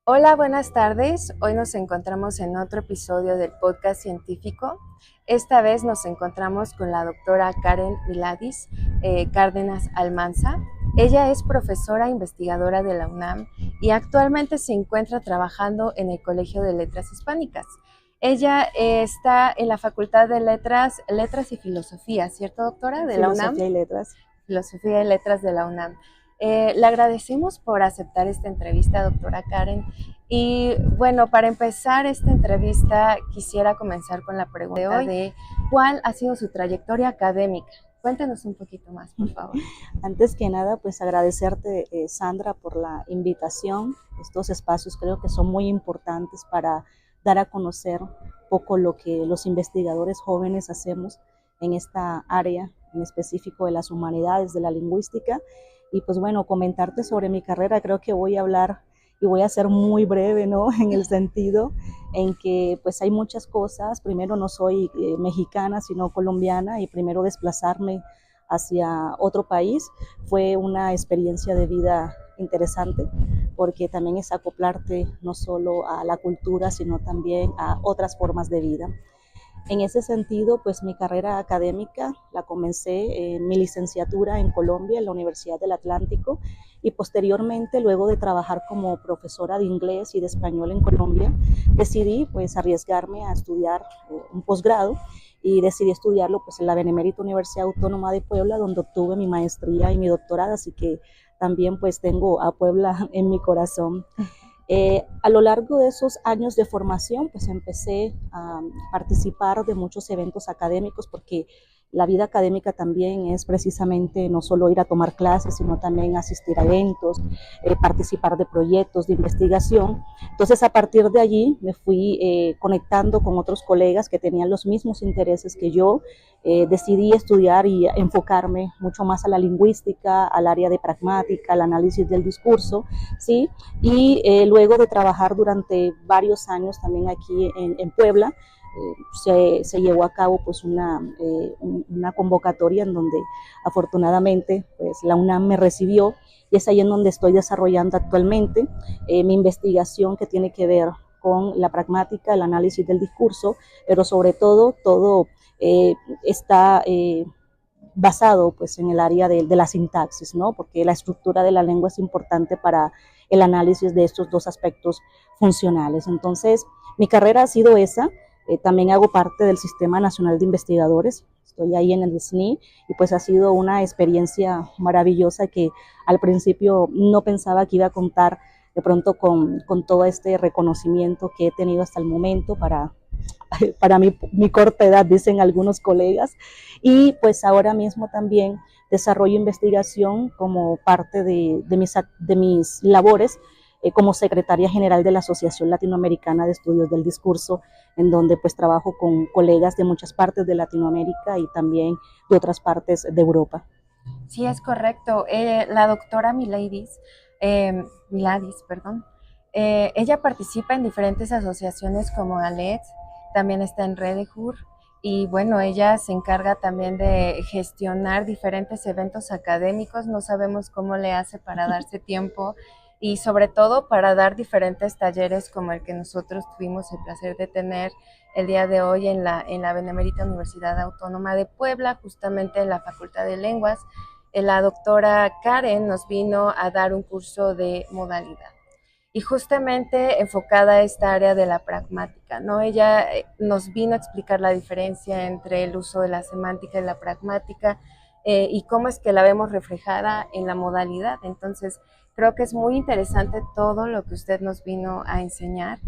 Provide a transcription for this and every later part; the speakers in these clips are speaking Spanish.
Hola, buenas tardes. Hoy nos encontramos en otro episodio del podcast científico. Esta vez nos encontramos con la doctora Karen Miladis Cárdenas Almanza. Ella es profesora investigadora de la UNAM y actualmente se encuentra trabajando en el Colegio de Letras Hispánicas. Ella está en la Facultad de Letras y Filosofía, ¿cierto, doctora? De la UNAM. Filosofía y Letras. Filosofía y Letras de la UNAM. Le agradecemos por aceptar esta entrevista, doctora Karen. Y bueno, para empezar esta entrevista, quisiera comenzar con la pregunta de ¿cuál ha sido su trayectoria académica? Cuéntenos un poquito más, por favor. Antes que nada, pues agradecerte, Sandra, por la invitación. Estos espacios creo que son muy importantes para dar a conocer un poco lo que los investigadores jóvenes hacemos en esta área, en específico de las humanidades, de la lingüística. Y pues bueno, comentarte sobre mi carrera, creo que voy a hablar y voy a ser muy breve, ¿no? En el sentido en que pues hay muchas cosas. Primero, no soy mexicana, sino colombiana, y primero desplazarme hacia otro país fue una experiencia de vida interesante, porque también es acoplarte no solo a la cultura, sino también a otras formas de vida. En ese sentido, pues mi carrera académica la comencé en mi licenciatura en Colombia, en la Universidad del Atlántico, y posteriormente, luego de trabajar como profesora de inglés y de español en Colombia, decidí pues arriesgarme a estudiar un posgrado, y decidí estudiarlo pues en la Benemérita Universidad Autónoma de Puebla, donde obtuve mi maestría y mi doctorado, así que también pues tengo a Puebla en mi corazón. A lo largo de esos años de formación, pues empecé a participar de muchos eventos académicos, porque la vida académica también es precisamente no solo ir a tomar clases, sino también asistir a eventos, participar de proyectos de investigación. Entonces, a partir de allí me fui conectando con otros colegas que tenían los mismos intereses que yo. Decidí estudiar y enfocarme mucho más a la lingüística, al área de pragmática, al análisis del discurso, ¿sí? Y luego de trabajar durante varios años también aquí en Puebla, se llevó a cabo pues una convocatoria en donde afortunadamente pues la UNAM me recibió, y es ahí en donde estoy desarrollando actualmente mi investigación, que tiene que ver con la pragmática, el análisis del discurso, pero sobre todo está basado pues en el área de la sintaxis, ¿no? Porque la estructura de la lengua es importante para el análisis de estos dos aspectos funcionales. Entonces, mi carrera ha sido esa. También hago parte del Sistema Nacional de Investigadores, estoy ahí en el SNI, y pues ha sido una experiencia maravillosa que al principio no pensaba que iba a contar de pronto con todo este reconocimiento que he tenido hasta el momento para mi corta edad, dicen algunos colegas. Y pues ahora mismo también desarrollo investigación como parte de mis labores como secretaria general de la Asociación Latinoamericana de Estudios del Discurso, en donde pues trabajo con colegas de muchas partes de Latinoamérica y también de otras partes de Europa. Sí, es correcto. La doctora Miladis, perdón. Ella participa en diferentes asociaciones como ALET, también está en Redejur, y bueno, ella se encarga también de gestionar diferentes eventos académicos. No sabemos cómo le hace para darse tiempo y sobre todo para dar diferentes talleres como el que nosotros tuvimos el placer de tener el día de hoy en la Benemérita Universidad Autónoma de Puebla, justamente en la Facultad de Lenguas. La doctora Karen nos vino a dar un curso de modalidad y justamente enfocada a esta área de la pragmática, ¿no? Ella nos vino a explicar la diferencia entre el uso de la semántica y la pragmática, y cómo es que la vemos reflejada en la modalidad. Entonces, creo que es muy interesante todo lo que usted nos vino a enseñar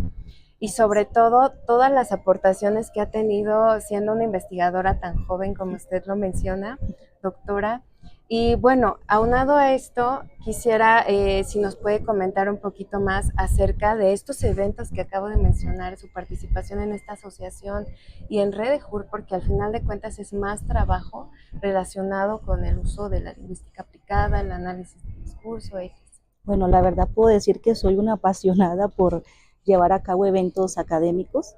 y sobre todo todas las aportaciones que ha tenido siendo una investigadora tan joven como usted lo menciona, doctora. Y bueno, aunado a esto, quisiera si nos puede comentar un poquito más acerca de estos eventos que acabo de mencionar, su participación en esta asociación y en Redejur, porque al final de cuentas es más trabajo relacionado con el uso de la lingüística aplicada, el análisis del discurso, etc. Bueno, la verdad puedo decir que soy una apasionada por llevar a cabo eventos académicos.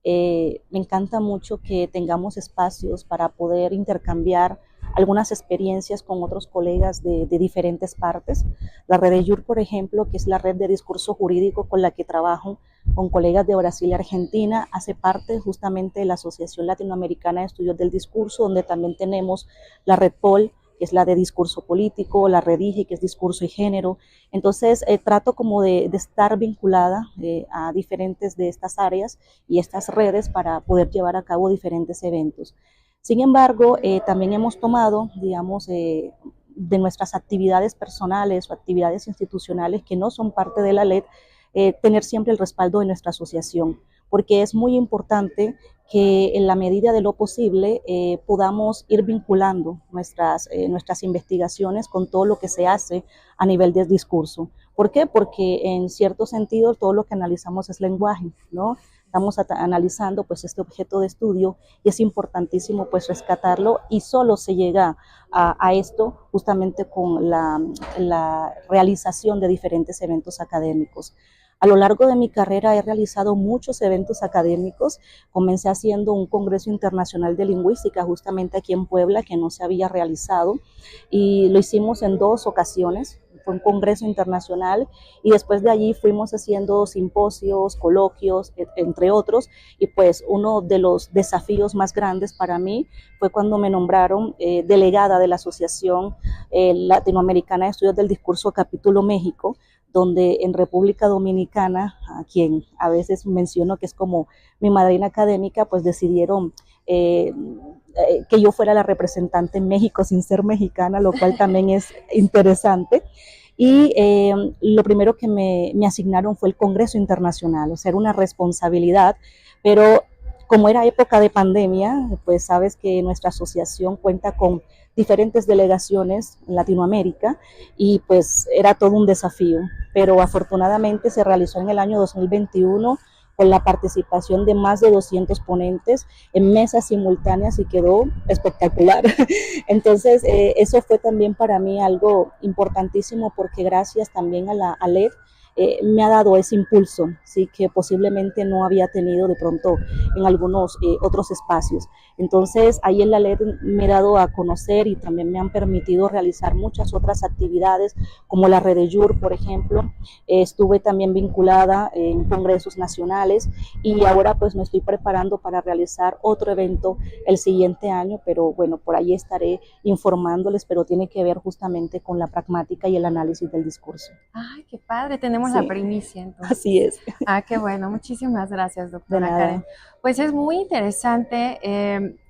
Me encanta mucho que tengamos espacios para poder intercambiar algunas experiencias con otros colegas de diferentes partes. La red de YUR, por ejemplo, que es la red de discurso jurídico con la que trabajo con colegas de Brasil y Argentina, hace parte justamente de la Asociación Latinoamericana de Estudios del Discurso, donde también tenemos la red POL, que es la de discurso político, la red IGE, que es discurso y género. Entonces, trato como de estar vinculada a diferentes de estas áreas y estas redes para poder llevar a cabo diferentes eventos. Sin embargo, también hemos tomado, digamos, de nuestras actividades personales o actividades institucionales que no son parte de la LED, tener siempre el respaldo de nuestra asociación, porque es muy importante que en la medida de lo posible podamos ir vinculando nuestras investigaciones con todo lo que se hace a nivel de discurso. ¿Por qué? Porque en cierto sentido todo lo que analizamos es lenguaje, ¿no? Estamos analizando pues este objeto de estudio y es importantísimo pues rescatarlo, y solo se llega a esto justamente con la realización de diferentes eventos académicos. A lo largo de mi carrera he realizado muchos eventos académicos. Comencé haciendo un Congreso Internacional de Lingüística justamente aquí en Puebla, que no se había realizado, y lo hicimos en 2 ocasiones. Fue un congreso internacional y después de allí fuimos haciendo simposios, coloquios, entre otros, y pues uno de los desafíos más grandes para mí fue cuando me nombraron delegada de la Asociación Latinoamericana de Estudios del Discurso Capítulo México, donde en República Dominicana, a quien a veces menciono que es como mi madrina académica, pues decidieron que yo fuera la representante en México sin ser mexicana, lo cual también es interesante. Y lo primero que me asignaron fue el Congreso Internacional, o sea, era una responsabilidad, pero como era época de pandemia, pues sabes que nuestra asociación cuenta con diferentes delegaciones en Latinoamérica y pues era todo un desafío, pero afortunadamente se realizó en el año 2021 con la participación de más de 200 ponentes en mesas simultáneas y quedó espectacular. Entonces, eso fue también para mí algo importantísimo, porque gracias también a la ALED me ha dado ese impulso, sí, que posiblemente no había tenido de pronto en algunos otros espacios. Entonces, ahí en la LED me he dado a conocer y también me han permitido realizar muchas otras actividades, como la Red de YUR, por ejemplo. Estuve también vinculada en congresos nacionales y ahora pues me estoy preparando para realizar otro evento el siguiente año, pero bueno, por ahí estaré informándoles, pero tiene que ver justamente con la pragmática y el análisis del discurso. Ay, qué padre, tenemos la primicia entonces. Así es. Ah, qué bueno, muchísimas gracias, De doctora nada. Karen. Pues es muy interesante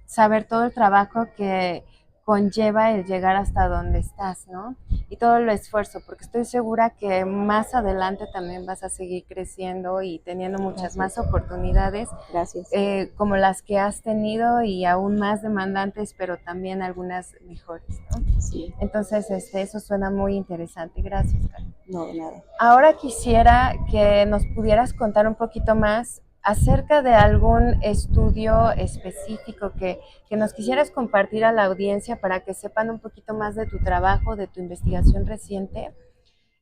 saber todo el trabajo que conlleva el llegar hasta donde estás, ¿no? Y todo el esfuerzo, porque estoy segura que más adelante también vas a seguir creciendo y teniendo muchas más oportunidades, Gracias. como las que has tenido, y aún más demandantes, pero también algunas mejores, ¿no? Sí. Entonces, eso suena muy interesante. Gracias, Karen. No, de nada. Ahora quisiera que nos pudieras contar un poquito más acerca de algún estudio específico que nos quisieras compartir a la audiencia para que sepan un poquito más de tu trabajo, de tu investigación reciente,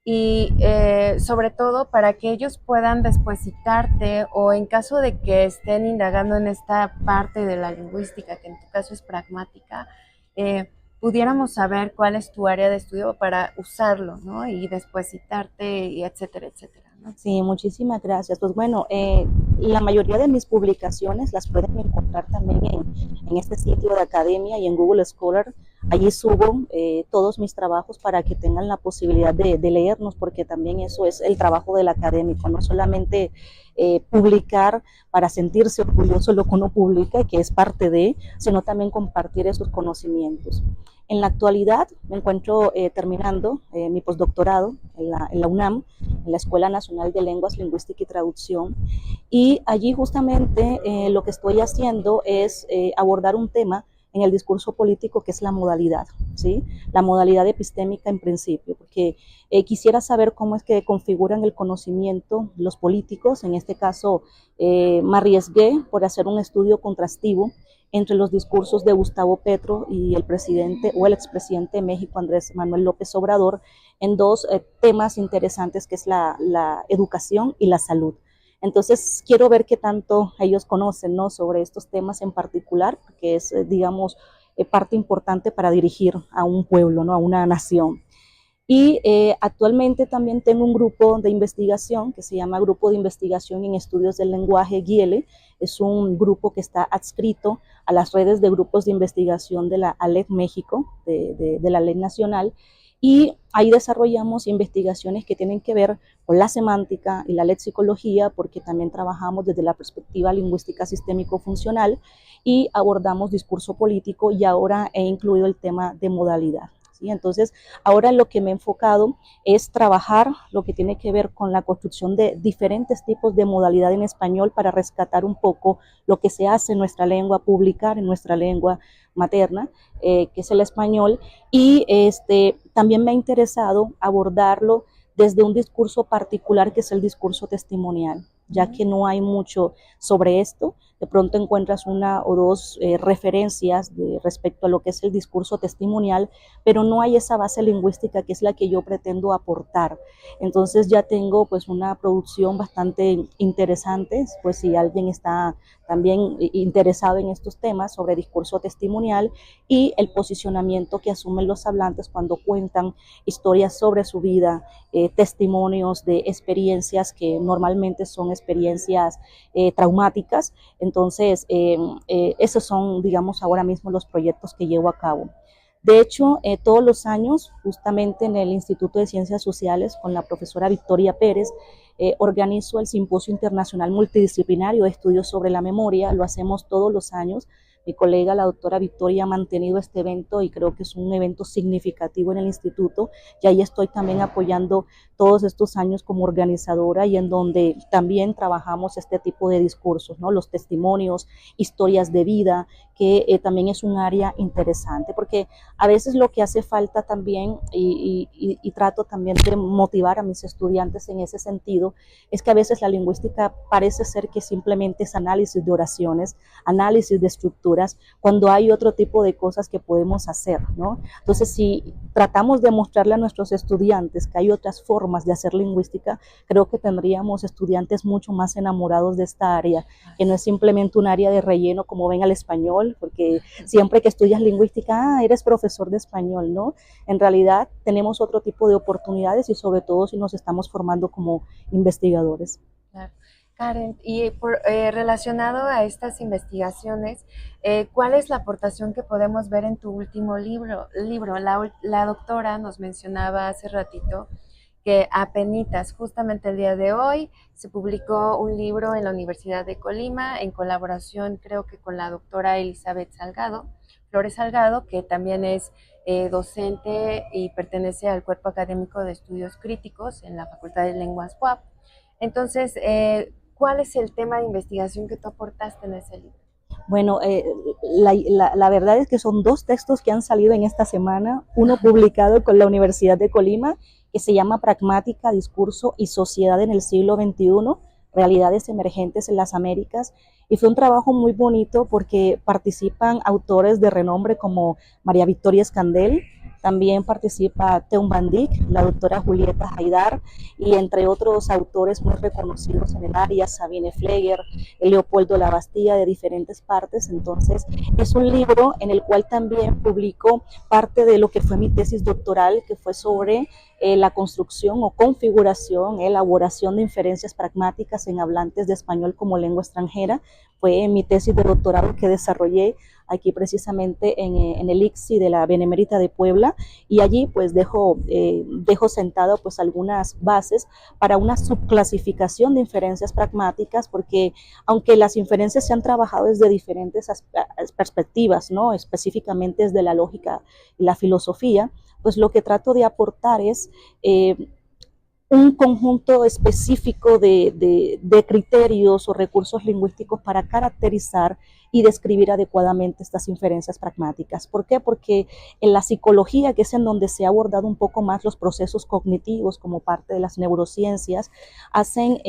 y sobre todo para que ellos puedan después citarte, o en caso de que estén indagando en esta parte de la lingüística, que en tu caso es pragmática, pudiéramos saber cuál es tu área de estudio para usarlo, ¿no? Y después citarte, y etcétera, etcétera, ¿no? Sí, muchísimas gracias. Pues bueno, la mayoría de mis publicaciones las pueden encontrar también en este sitio de academia y en Google Scholar. Allí subo todos mis trabajos para que tengan la posibilidad de leernos, porque también eso es el trabajo del académico, no solamente publicar para sentirse orgulloso de lo que uno publica, que es parte de, sino también compartir esos conocimientos. En la actualidad me encuentro terminando mi postdoctorado en la UNAM, en la Escuela Nacional de Lenguas, Lingüística y Traducción, y allí justamente lo que estoy haciendo es abordar un tema en el discurso político, que es la modalidad, ¿sí? La modalidad epistémica en principio, porque quisiera saber cómo es que configuran el conocimiento los políticos. En este caso me arriesgué por hacer un estudio contrastivo entre los discursos de Gustavo Petro y el presidente o el expresidente de México, Andrés Manuel López Obrador, en 2 temas interesantes, que es la educación y la salud. Entonces, quiero ver qué tanto ellos conocen, ¿no?, sobre estos temas en particular, porque es, digamos, parte importante para dirigir a un pueblo, ¿no? A una nación. Y actualmente también tengo un grupo de investigación que se llama Grupo de Investigación en Estudios del Lenguaje, GIELE. Es un grupo que está adscrito a las redes de grupos de investigación de la ALEC México, de la ALEC Nacional, y ahí desarrollamos investigaciones que tienen que ver con la semántica y la lexicología, porque también trabajamos desde la perspectiva lingüística sistémico-funcional y abordamos discurso político, y ahora he incluido el tema de modalidad. ¿Sí? Entonces, ahora lo que me he enfocado es trabajar lo que tiene que ver con la construcción de diferentes tipos de modalidad en español para rescatar un poco lo que se hace en nuestra lengua, publicar en nuestra lengua materna, que es el español, y también me ha interesado abordarlo desde un discurso particular que es el discurso testimonial, ya que no hay mucho sobre esto. De pronto encuentras una o dos referencias respecto a lo que es el discurso testimonial, pero no hay esa base lingüística que es la que yo pretendo aportar. Entonces ya tengo pues una producción bastante interesante, pues si alguien está también interesado en estos temas sobre discurso testimonial y el posicionamiento que asumen los hablantes cuando cuentan historias sobre su vida, testimonios de experiencias que normalmente son experiencias traumáticas. Entonces, esos son, digamos, ahora mismo los proyectos que llevo a cabo. De hecho, todos los años, justamente en el Instituto de Ciencias Sociales, con la profesora Victoria Pérez, organizo el Simposio Internacional Multidisciplinario de Estudios sobre la Memoria. Lo hacemos todos los años. Mi colega, la doctora Victoria, ha mantenido este evento y creo que es un evento significativo en el instituto, y ahí estoy también apoyando todos estos años como organizadora, y en donde también trabajamos este tipo de discursos, ¿no? Los testimonios, historias de vida, que también es un área interesante, porque a veces lo que hace falta también, y trato también de motivar a mis estudiantes en ese sentido, es que a veces la lingüística parece ser que simplemente es análisis de oraciones, análisis de estructuras, cuando hay otro tipo de cosas que podemos hacer, ¿no? Entonces, si tratamos de mostrarle a nuestros estudiantes que hay otras formas de hacer lingüística, creo que tendríamos estudiantes mucho más enamorados de esta área, que no es simplemente un área de relleno como ven al español, porque siempre que estudias lingüística, eres profesor de español, ¿no? En realidad tenemos otro tipo de oportunidades, y sobre todo si nos estamos formando como investigadores. Claro. Karen, y relacionado a estas investigaciones, ¿cuál es la aportación que podemos ver en tu último libro? La doctora nos mencionaba hace ratito que apenitas, justamente el día de hoy, se publicó un libro en la Universidad de Colima en colaboración, creo que con la doctora Elizabeth Salgado, Flores Salgado, que también es docente y pertenece al Cuerpo Académico de Estudios Críticos en la Facultad de Lenguas UAP. Entonces, ¿cuál es el tema de investigación que tú aportaste en ese libro? Bueno, la verdad es que son dos textos que han salido en esta semana, uno publicado con la Universidad de Colima, que se llama Pragmática, Discurso y Sociedad en el siglo XXI, Realidades Emergentes en las Américas, y fue un trabajo muy bonito porque participan autores de renombre como María Victoria Escandel, también participa Teun Van Dijk, la doctora Julieta Haidar, y entre otros autores muy reconocidos en el área, Sabine Fleger, Leopoldo Labastida, de diferentes partes. Entonces, es un libro en el cual también publico parte de lo que fue mi tesis doctoral, que fue sobre la construcción o configuración, elaboración de inferencias pragmáticas en hablantes de español como lengua extranjera. Fue mi tesis de doctorado que desarrollé aquí precisamente en el ICSI de la Benemérita de Puebla, y allí pues dejo sentado pues algunas bases para una subclasificación de inferencias pragmáticas, porque aunque las inferencias se han trabajado desde diferentes perspectivas, ¿no? Específicamente desde la lógica y la filosofía, pues lo que trato de aportar es un conjunto específico de criterios o recursos lingüísticos para caracterizar y describir adecuadamente estas inferencias pragmáticas. ¿Por qué? Porque en la psicología, que es en donde se ha abordado un poco más los procesos cognitivos como parte de las neurociencias, hacen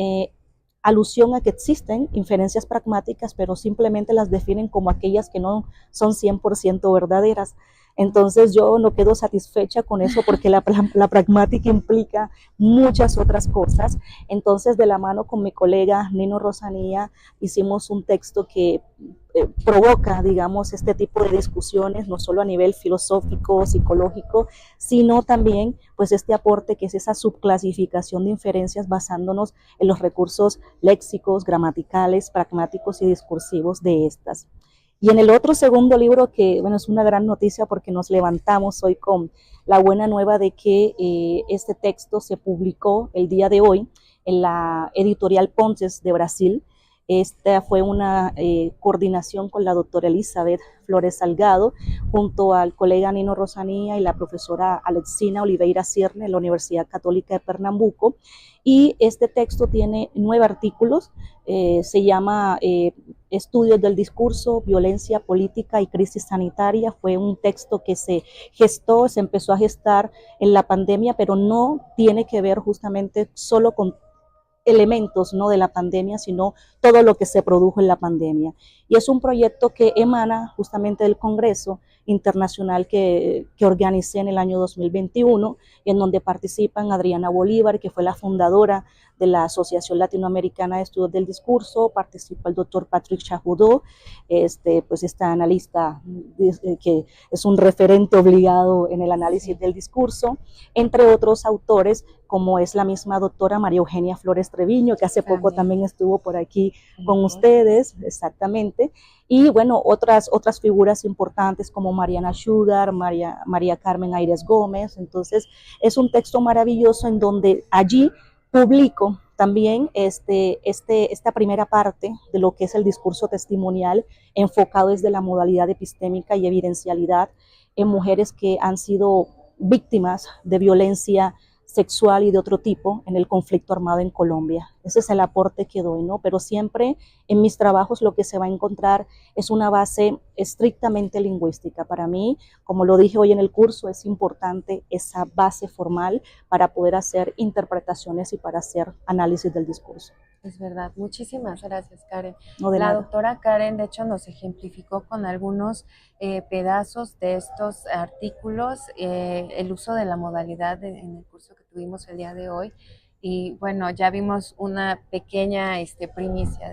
alusión a que existen inferencias pragmáticas, pero simplemente las definen como aquellas que no son 100% verdaderas. Entonces yo no quedo satisfecha con eso porque la pragmática implica muchas otras cosas. Entonces de la mano con mi colega Nino Rosanía hicimos un texto que provoca, digamos, este tipo de discusiones, no solo a nivel filosófico, psicológico, sino también pues este aporte que es esa subclasificación de inferencias basándonos en los recursos léxicos, gramaticales, pragmáticos y discursivos de estas. Y en el otro segundo libro, que bueno, es una gran noticia porque nos levantamos hoy con la buena nueva de que este texto se publicó el día de hoy en la editorial Pontes de Brasil. Esta fue una coordinación con la doctora Elizabeth Flores Salgado, junto al colega Nino Rosanía y la profesora Alexina Oliveira Cierne de la Universidad Católica de Pernambuco. Y este texto tiene 9 artículos, se llama Estudios del discurso, violencia política y crisis sanitaria. Fue un texto que se gestó, se empezó a gestar en la pandemia, pero no tiene que ver justamente solo con elementos, ¿no?, de la pandemia, sino todo lo que se produjo en la pandemia. Y es un proyecto que emana justamente del Congreso Internacional que organicé en el año 2021, en donde participan Adriana Bolívar, que fue la fundadora de la Asociación Latinoamericana de Estudios del Discurso, participa el doctor Patrick Chahudó, pues esta analista que es un referente obligado en el análisis del discurso, entre otros autores, como es la misma doctora María Eugenia Flores Treviño, que hace poco también estuvo por aquí con ustedes, exactamente, y bueno, otras figuras importantes como Mariana Sugar, María Carmen Aires Gómez. Entonces es un texto maravilloso en donde allí publico también esta primera parte de lo que es el discurso testimonial, enfocado desde la modalidad epistémica y evidencialidad en mujeres que han sido víctimas de violencia sexual y de otro tipo en el conflicto armado en Colombia. Ese es el aporte que doy, ¿no? Pero siempre en mis trabajos lo que se va a encontrar es una base estrictamente lingüística. Para mí, como lo dije hoy en el curso, es importante esa base formal para poder hacer interpretaciones y para hacer análisis del discurso. Es verdad. Muchísimas gracias, Karen. No, de la nada. doctora Karen, de hecho, nos ejemplificó con algunos pedazos de estos artículos el uso de la modalidad en el curso que tuvimos el día de hoy. Y bueno, ya vimos una pequeña primicia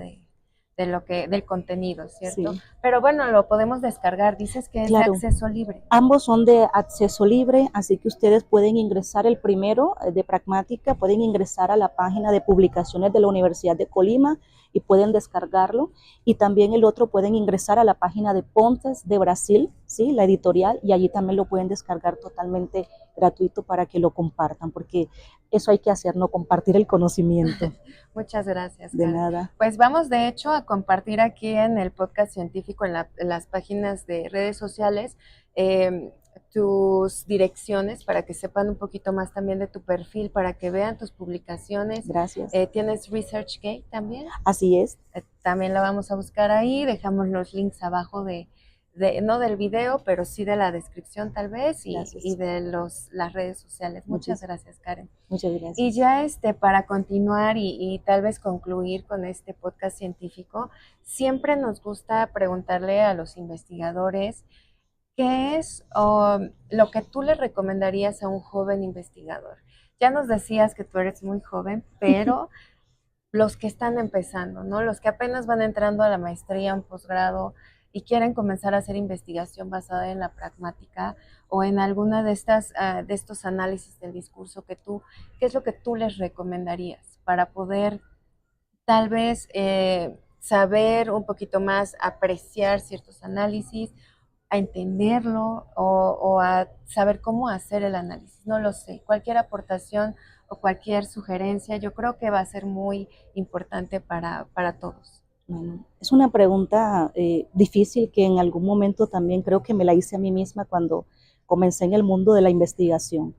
del contenido, ¿cierto? Sí. Pero bueno, lo podemos descargar. Dices que es de acceso libre. Ambos son de acceso libre, así que ustedes pueden ingresar el primero de pragmática, pueden ingresar a la página de publicaciones de la Universidad de Colima y pueden descargarlo, y también el otro pueden ingresar a la página de Pontes de Brasil, ¿sí?, la editorial, y allí también lo pueden descargar totalmente gratuito para que lo compartan, porque eso hay que hacer, no compartir el conocimiento. Muchas gracias, De Karen. nada. Pues vamos de hecho a compartir aquí en el podcast científico, en las páginas de redes sociales, tus direcciones para que sepan un poquito más también de tu perfil, para que vean tus publicaciones. Gracias. ¿Tienes ResearchGate también? Así es. También la vamos a buscar ahí, dejamos los links abajo no del video, pero sí de la descripción tal vez, y de las redes sociales. Muchas gracias, Karen. Muchas gracias. Y ya para continuar y tal vez concluir con este podcast científico, siempre nos gusta preguntarle a los investigadores qué es lo que tú le recomendarías a un joven investigador. Ya nos decías que tú eres muy joven, pero los que están empezando, ¿no? Los que apenas van entrando a la maestría, un posgrado, y quieren comenzar a hacer investigación basada en la pragmática o en alguna de estos análisis del discurso, ¿qué es lo que tú les recomendarías para poder tal vez saber un poquito más, apreciar ciertos análisis, a entenderlo o a saber cómo hacer el análisis? No lo sé. Cualquier aportación o cualquier sugerencia yo creo que va a ser muy importante para todos. Bueno, es una pregunta difícil que en algún momento también creo que me la hice a mí misma cuando comencé en el mundo de la investigación.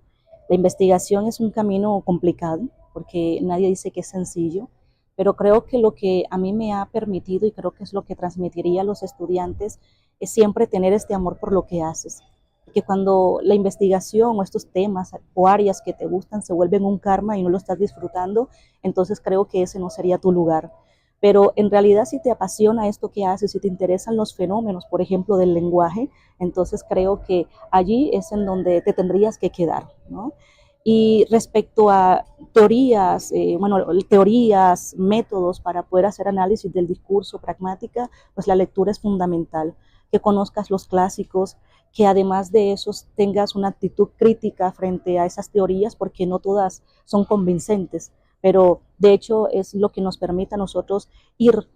La investigación es un camino complicado porque nadie dice que es sencillo, pero creo que lo que a mí me ha permitido, y creo que es lo que transmitiría a los estudiantes, es siempre tener este amor por lo que haces. Que cuando la investigación o estos temas o áreas que te gustan se vuelven un karma y no lo estás disfrutando, entonces creo que ese no sería tu lugar. pero en realidad si te apasiona esto que haces, si te interesan los fenómenos, por ejemplo, del lenguaje, entonces creo que allí es en donde te tendrías que quedar, ¿no? Y respecto a teorías, teorías, métodos para poder hacer análisis del discurso, pragmática, pues la lectura es fundamental, que conozcas los clásicos, que además de eso tengas una actitud crítica frente a esas teorías, porque no todas son convincentes, pero de hecho es lo que nos permite a nosotros ir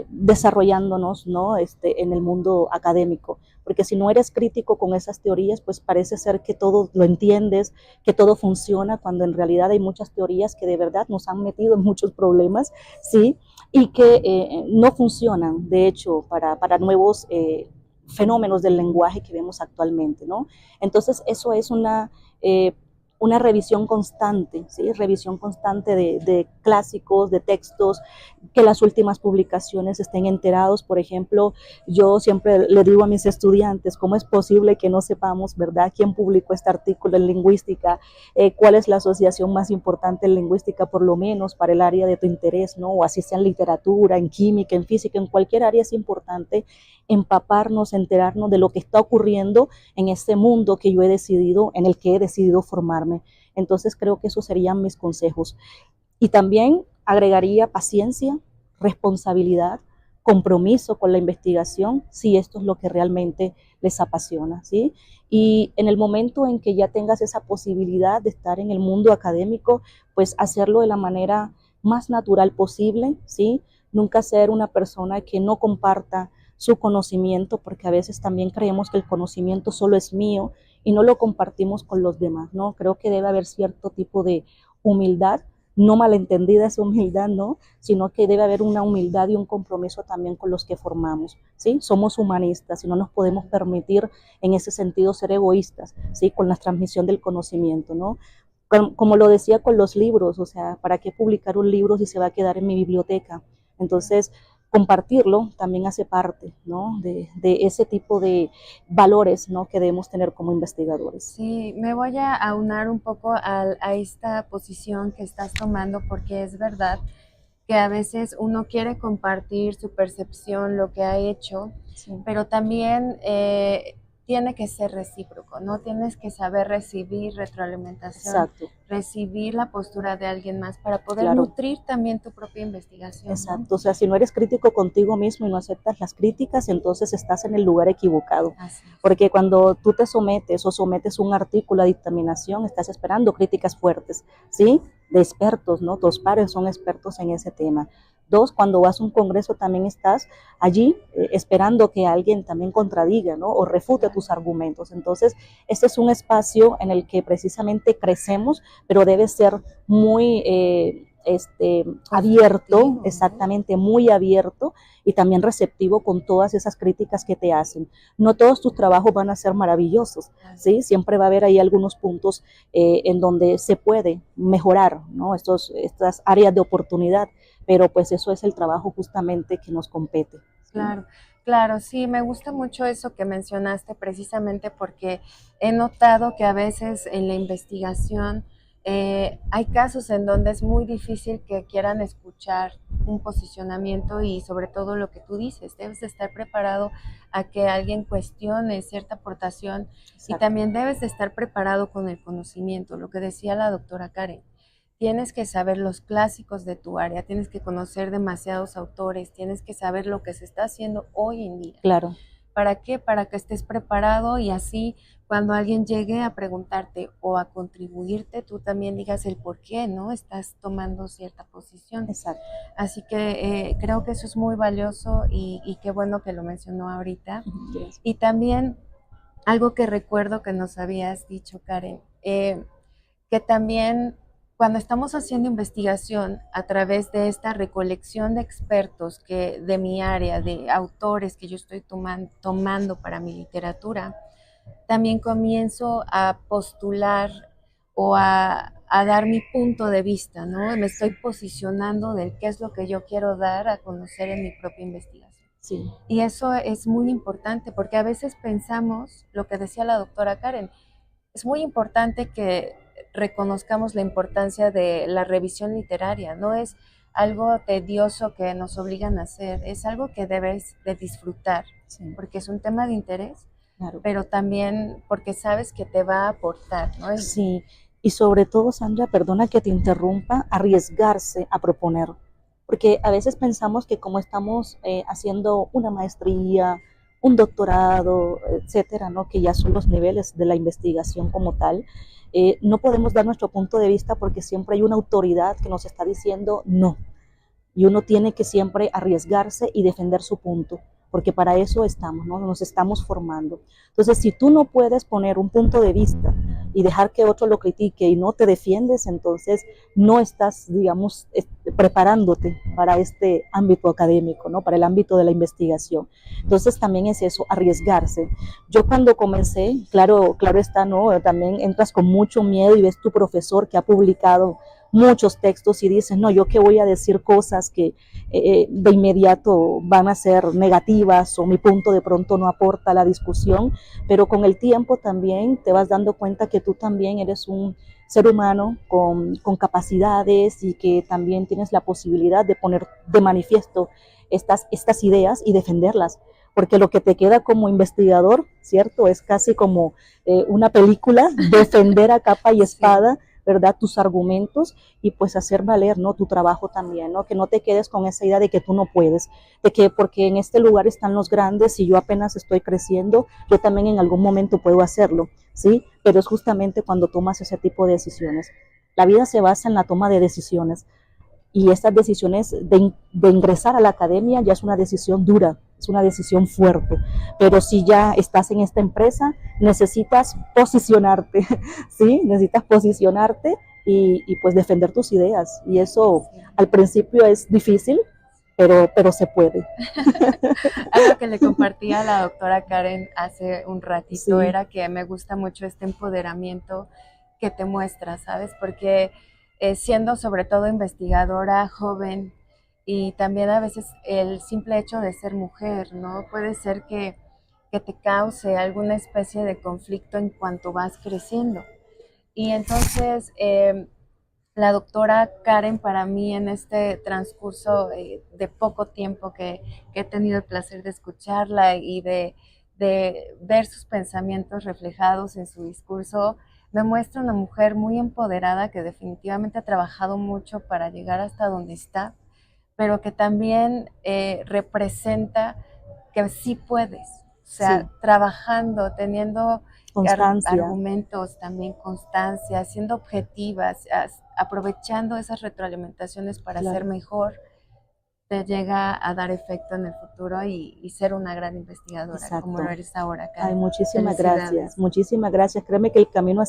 desarrollándonos, ¿no? En el mundo académico, porque si no eres crítico con esas teorías, pues parece ser que todo lo entiendes, que todo funciona, cuando en realidad hay muchas teorías que de verdad nos han metido en muchos problemas, ¿sí? Y que no funcionan, de hecho, para nuevos fenómenos del lenguaje que vemos actualmente, ¿no? Entonces, eso es una revisión constante, ¿sí? Revisión constante de clásicos, de textos, que las últimas publicaciones estén enterados. Por ejemplo, yo siempre le digo a mis estudiantes, ¿cómo es posible que no sepamos, verdad, quién publicó este artículo en lingüística? ¿Cuál es la asociación más importante en lingüística, por lo menos para el área de tu interés, ¿no? O así sea en literatura, en química, en física, en cualquier área es importante empaparnos, enterarnos de lo que está ocurriendo en este mundo que yo he decidido, en el que he decidido formarme. Entonces creo que esos serían mis consejos. Y también agregaría paciencia, responsabilidad, compromiso con la investigación, si esto es lo que realmente les apasiona, ¿sí? Y en el momento en que ya tengas esa posibilidad de estar en el mundo académico, pues hacerlo de la manera más natural posible, ¿sí? Nunca ser una persona que no comparta su conocimiento, porque a veces también creemos que el conocimiento solo es mío y no lo compartimos con los demás, ¿no? Creo que debe haber cierto tipo de humildad, no malentendida esa humildad, ¿no? Sino que debe haber una humildad y un compromiso también con los que formamos, ¿sí? Somos humanistas y no nos podemos permitir en ese sentido ser egoístas, ¿sí? Con la transmisión del conocimiento, ¿no? Como lo decía con los libros, o sea, ¿para qué publicar un libro si se va a quedar en mi biblioteca? Entonces, compartirlo también hace parte, ¿no? de ese tipo de valores, ¿no? Que debemos tener como investigadores. Sí, me voy a aunar un poco a esta posición que estás tomando porque es verdad que a veces uno quiere compartir su percepción, lo que ha hecho, sí, pero también tiene que ser recíproco, ¿no? Tienes que saber recibir retroalimentación, exacto, recibir la postura de alguien más para poder, claro, nutrir también tu propia investigación, exacto, ¿no? O sea, si no eres crítico contigo mismo y no aceptas las críticas, entonces estás en el lugar equivocado. Porque cuando tú te sometes o sometes un artículo a dictaminación, estás esperando críticas fuertes, ¿sí? De expertos, ¿no? Tus pares son expertos en ese tema. Dos, cuando vas a un congreso también estás allí esperando que alguien también contradiga, ¿no? O refute tus argumentos. Entonces, este es un espacio en el que precisamente crecemos, pero debe ser muy abierto, exactamente, muy abierto y también receptivo con todas esas críticas que te hacen. No todos tus trabajos van a ser maravillosos, ¿sí? Siempre va a haber ahí algunos puntos en donde se puede mejorar, ¿no? Estas áreas de oportunidad, pero pues eso es el trabajo justamente que nos compete, ¿sí? Claro. Claro, sí, me gusta mucho eso que mencionaste precisamente porque he notado que a veces en la investigación hay casos en donde es muy difícil que quieran escuchar un posicionamiento y sobre todo lo que tú dices, debes de estar preparado a que alguien cuestione cierta aportación. Exacto. Y también debes de estar preparado con el conocimiento, lo que decía la doctora Karen. Tienes que saber los clásicos de tu área, tienes que conocer demasiados autores, tienes que saber lo que se está haciendo hoy en día. Claro. ¿Para qué? Para que estés preparado y así cuando alguien llegue a preguntarte o a contribuirte, tú también digas el por qué, ¿no? Estás tomando cierta posición. Exacto. Así que creo que eso es muy valioso y qué bueno que lo mencionó ahorita. Yes. Y también algo que recuerdo que nos habías dicho, Karen, que también cuando estamos haciendo investigación a través de esta recolección de expertos que de mi área, de autores que yo estoy tomando para mi literatura, también comienzo a postular o a dar mi punto de vista, ¿no? Me estoy posicionando del qué es lo que yo quiero dar a conocer en mi propia investigación. Sí. Y eso es muy importante porque a veces pensamos, lo que decía la doctora Karen, es muy importante que reconozcamos la importancia de la revisión literaria, no es algo tedioso que nos obligan a hacer, es algo que debes de disfrutar, Sí, porque es un tema de interés, claro. pero también porque sabes que te va a aportar, ¿no? Sí, y sobre todo, Sandra, perdona que te interrumpa, arriesgarse a proponer, porque a veces pensamos que como estamos haciendo una maestría, un doctorado, etcétera, ¿no? Que ya son los niveles de la investigación como tal, no podemos dar nuestro punto de vista porque siempre hay una autoridad que nos está diciendo no, y uno tiene que siempre arriesgarse y defender su punto, porque para eso estamos, ¿no? Nos estamos formando. Entonces, si tú no puedes poner un punto de vista y dejar que otro lo critique y no te defiendes, entonces no estás, digamos, preparándote para este ámbito académico, ¿no? Para el ámbito de la investigación. Entonces, también es eso, arriesgarse. Yo cuando comencé, claro está, ¿no? También entras con mucho miedo y ves tu profesor que ha publicado muchos textos y dices, no, yo qué voy a decir cosas que de inmediato van a ser negativas o mi punto de pronto no aporta a la discusión, pero con el tiempo también te vas dando cuenta que tú también eres un ser humano con capacidades y que también tienes la posibilidad de poner de manifiesto estas ideas y defenderlas. Porque lo que te queda como investigador, ¿cierto? Es casi como una película, defender a capa y Sí. espada, ¿verdad? Tus argumentos y pues hacer valer, ¿no? Tu trabajo también, ¿no? Que no te quedes con esa idea de que tú no puedes, de que porque en este lugar están los grandes y yo apenas estoy creciendo, yo también en algún momento puedo hacerlo, ¿sí? Pero es justamente cuando tomas ese tipo de decisiones. La vida se basa en la toma de decisiones y estas decisiones de ingresar a la academia ya es una decisión dura, es una decisión fuerte, pero si ya estás en esta empresa, necesitas posicionarte, ¿sí? Necesitas posicionarte y pues defender tus ideas, y eso Sí. al principio es difícil, pero se puede. Algo que le compartí a la doctora Karen hace un ratito Sí, era que me gusta mucho este empoderamiento que te muestra, ¿sabes? Porque siendo sobre todo investigadora joven y también a veces el simple hecho de ser mujer, ¿no? Puede ser que te cause alguna especie de conflicto en cuanto vas creciendo. Y entonces la doctora Karen para mí en este transcurso de poco tiempo que, he tenido el placer de escucharla y de ver sus pensamientos reflejados en su discurso, me muestra una mujer muy empoderada que definitivamente ha trabajado mucho para llegar hasta donde está, pero que también representa que sí puedes, o sea, sí, trabajando, teniendo constancia, argumentos, también constancia, siendo objetivas, aprovechando esas retroalimentaciones para ser claro, mejor, te llega a dar efecto en el futuro y ser una gran investigadora, como lo exacto. eres ahora, Ay, Karen. muchísimas Felicidades. gracias, muchísimas gracias. Créeme que el camino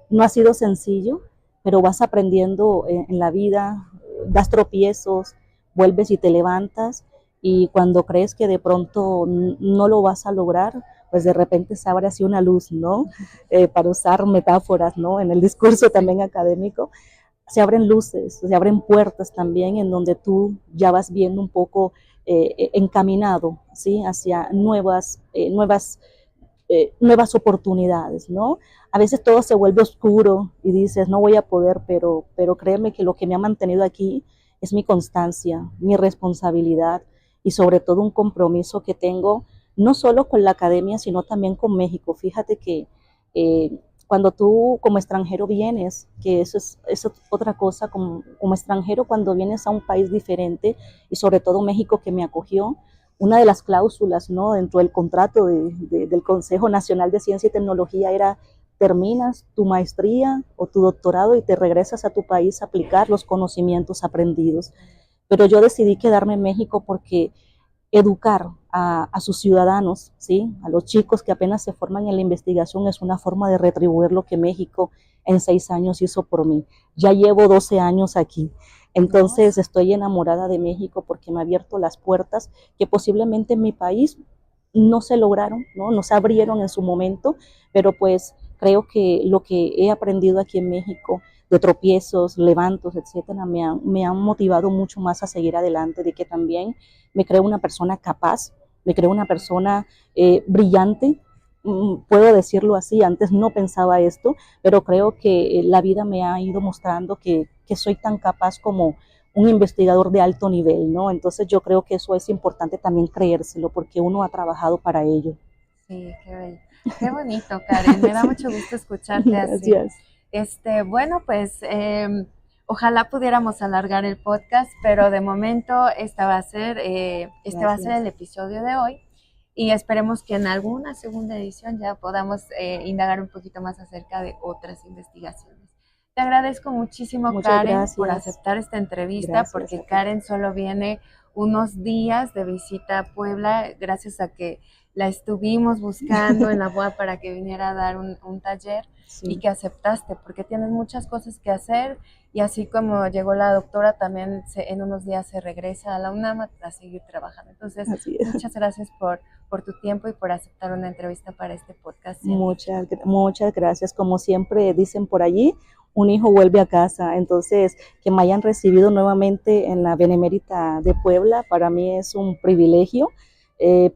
no ha sido sencillo, pero vas aprendiendo en la vida, das tropiezos, vuelves y te levantas, y cuando crees que de pronto no lo vas a lograr, pues de repente se abre así una luz, ¿no? Para usar metáforas, ¿no? En el discurso Sí, también académico, se abren luces, se abren puertas también en donde tú ya vas viendo un poco encaminado, ¿sí? Hacia nuevas oportunidades, ¿no? A veces todo se vuelve oscuro y dices, no voy a poder, pero créeme que lo que me ha mantenido aquí es mi constancia, mi responsabilidad y sobre todo un compromiso que tengo, no solo con la academia, sino también con México. Fíjate que cuando tú como extranjero vienes, que eso es otra cosa, como extranjero cuando vienes a un país diferente, y sobre todo México que me acogió, una de las cláusulas, ¿no? Dentro del contrato del Consejo Nacional de Ciencia y Tecnología era: terminas tu maestría o tu doctorado y te regresas a tu país a aplicar los conocimientos aprendidos. Pero yo decidí quedarme en México porque educar sus ciudadanos, ¿sí? A los chicos que apenas se forman en la investigación, es una forma de retribuir lo que México en 6 años hizo por mí. Ya llevo 12 años aquí. ¿no? Entonces estoy enamorada de México porque me ha abierto las puertas que posiblemente en mi país no se lograron, ¿no? No se abrieron en su momento, pero pues creo que lo que he aprendido aquí en México, de tropiezos, levantos, etcétera, me han motivado mucho más a seguir adelante, de que también me creo una persona capaz, me creo una persona brillante, puedo decirlo así. Antes no pensaba esto, pero creo que la vida me ha ido mostrando que soy tan capaz un investigador de alto nivel, ¿no? Entonces yo creo que eso es importante también creérselo, porque uno ha trabajado para ello. Sí, qué bello. Qué bonito, Karen. Me da mucho gusto escucharte así. Gracias. Bueno, pues ojalá pudiéramos alargar el podcast, pero de momento este va a ser el episodio de hoy y esperemos que en alguna segunda edición ya podamos indagar un poquito más acerca de otras investigaciones. Te agradezco muchísimo, Muchas Karen, gracias. por aceptar esta entrevista, porque Karen solo viene unos días de visita a Puebla, gracias a que la estuvimos buscando en la BOA para que viniera a dar un taller, sí, y que aceptaste, porque tienes muchas cosas que hacer, y así como llegó la doctora, también en unos días se regresa a la UNAM a seguir trabajando. Entonces, muchas gracias por tu tiempo y por aceptar una entrevista para este podcast. Muchas gracias. Como siempre dicen por allí, un hijo vuelve a casa. Entonces, que me hayan recibido nuevamente en la Benemérita de Puebla, para mí es un privilegio,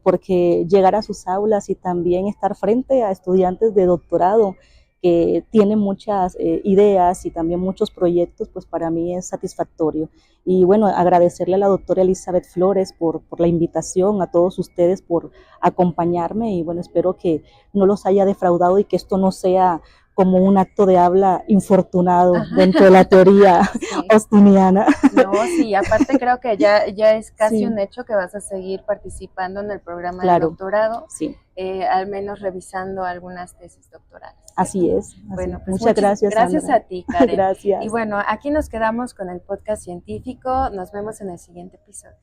porque llegar a sus aulas y también estar frente a estudiantes de doctorado que tienen muchas ideas y también muchos proyectos, pues para mí es satisfactorio. Y bueno, agradecerle a la doctora Elizabeth Flores por la invitación, a todos ustedes por acompañarme, y bueno, espero que no los haya defraudado y que esto no sea como un acto de habla infortunado dentro de la teoría austiniana. No, sí, aparte creo que ya es casi un hecho que vas a seguir participando en el programa de doctorado, al menos revisando algunas tesis doctorales. Así es. Bueno, pues muchas gracias. Gracias Sandra. a ti, Karen. Gracias. Y bueno, aquí nos quedamos con el podcast científico. Nos vemos en el siguiente episodio.